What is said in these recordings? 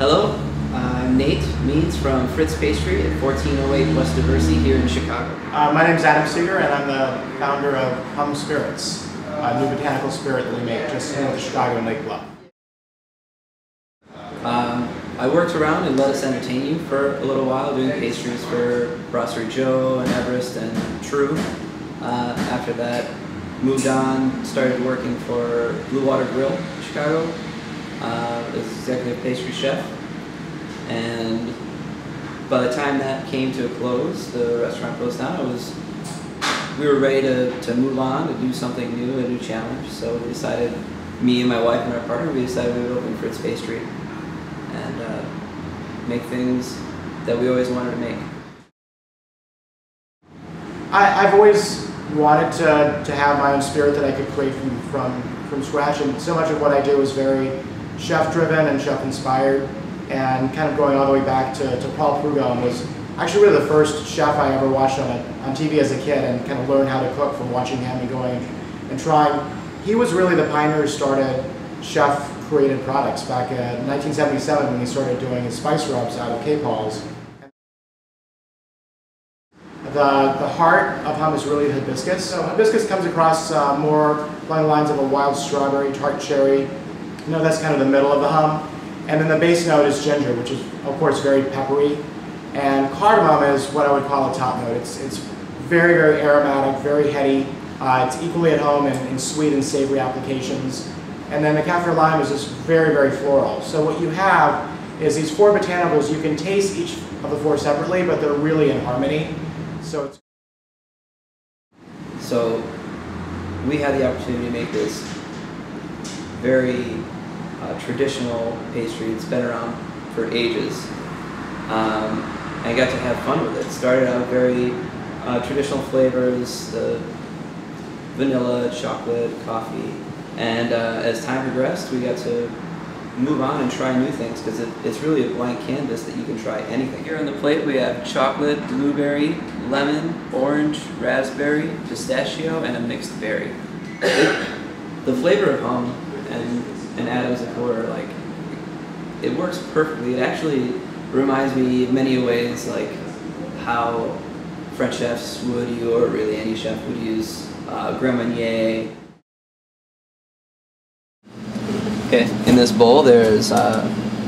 Hello, I'm Nate Meads from Fritz Pastry at 1408 West Diversey here in Chicago. My name is Seger, and I'm the founder of Hum Spirits, a new botanical spirit that we make just north of Chicago in Lake Bluff. I worked around in Let Us Entertain You for a little while, doing pastries for Brasserie Joe and Everest and True. After that, moved on, started working for Blue Water Grill in Chicago as executive pastry chef. And by the time that came to a close, the restaurant closed down, we were ready to move on, to do something new, a new challenge. So we decided, me and my wife and our partner, we decided we would open Fritz Pastry and make things that we always wanted to make. I've always wanted to have my own spirit that I could create from scratch, and so much of what I do is very chef-driven and chef-inspired, and kind of going all the way back to Paul Prugone was actually really the first chef I ever watched on TV as a kid, and kind of learned how to cook from watching him and going and trying. He was really the pioneer who started chef-created products back in 1977 when he started doing his spice rubs out of Cape Paul's. The heart of Hum is really hibiscus. So hibiscus comes across more along the lines of a wild strawberry, tart cherry. That's kind of the middle of the Hum. And then the base note is ginger, which is of course very peppery. And cardamom is what I would call a top note. It's very, very aromatic, very heady. It's equally at home in sweet and savory applications. And then the kaffir lime is just very, very floral. So what you have is these four botanicals. You can taste each of the four separately, but they're really in harmony. So we had the opportunity to make this very traditional pastry. It's been around for ages. I got to have fun with it. Started out very traditional flavors, the vanilla, chocolate, coffee, and as time progressed, we got to move on and try new things, because it's really a blank canvas that you can try anything. Here on the plate we have chocolate, blueberry, lemon, orange, raspberry, pistachio, and a mixed berry. The flavor of Hum and Adam's Accord, like, it works perfectly. It actually reminds me in many ways like how French chefs would use, or really any chef would use, Grand Marnier. Okay, in this bowl there's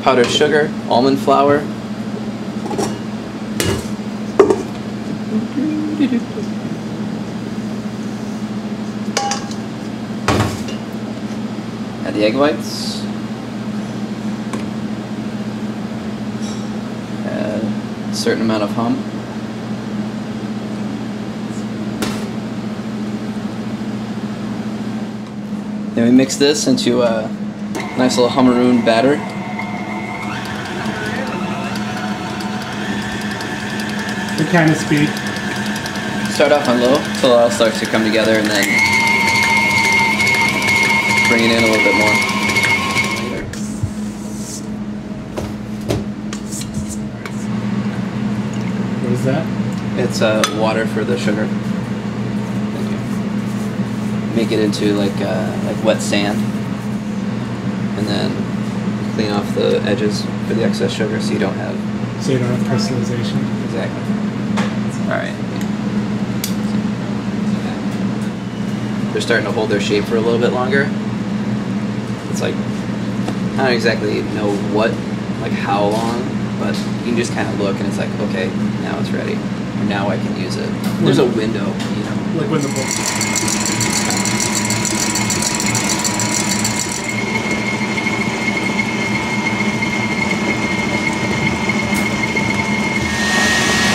powdered sugar, almond flour, add the egg whites, add a certain amount of Hum, then we mix this into a nice little hummaroon batter. What kind of speed? Start off on low until it all starts to come together, and then bring it in a little bit more. What is that? It's water for the sugar. Make it into like wet sand, and then clean off the edges for the excess sugar, so you don't have crystallization. Exactly. All right. They're starting to hold their shape for a little bit longer. It's like, I don't exactly know how long, but you can just kind of look and it's like, okay, now it's ready. Or now I can use it. There's a window, Like when the book.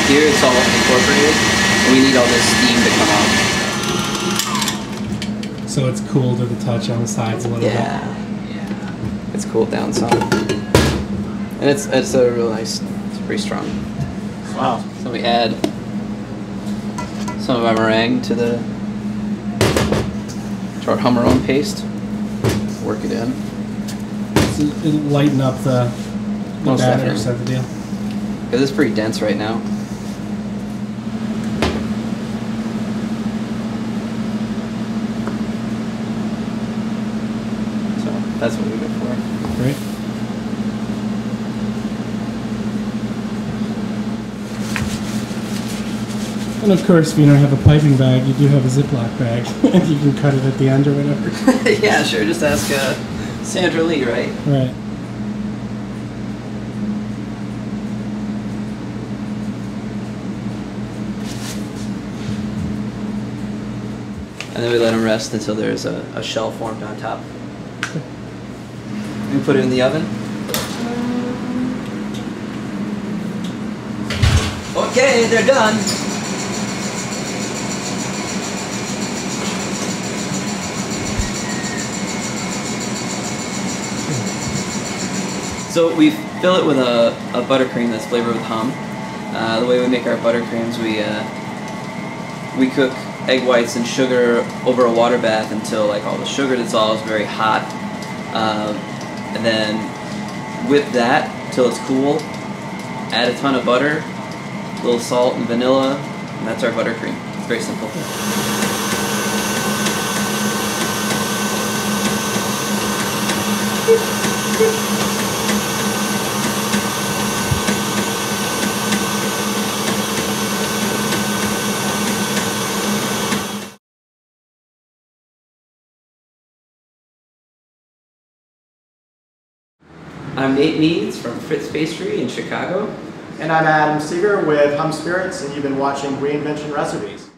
Here it's all incorporated, and we need all this steam to come out. So it's cool to the touch on the sides a little bit. Yeah. It's cooled down some. And it's a real nice, it's pretty strong. Wow. So we add some of our meringue to our hummaron paste. Work it in. So it'll lighten up the Most batter, definitely. is that the deal? Because it's pretty dense right now. So that's what we go for. Great. And of course, if you don't have a piping bag, you do have a Ziploc bag, and you can cut it at the end or whatever. Yeah, sure. Just ask Sandra Lee, right? Right. And then we let them rest until there's a shell formed on top. We put it in the oven. Okay, they're done. So we fill it with a buttercream that's flavored with hum. The way we make our buttercreams, we cook egg whites and sugar over a water bath until like all the sugar dissolves very hot, and then whip that till it's cool. Add a ton of butter, a little salt and vanilla, and that's our buttercream. It's very simple. I'm Nate Meads from Fritz Pastry in Chicago. And I'm Adam Seger with Hum Spirits, and you've been watching Reinvention Recipes.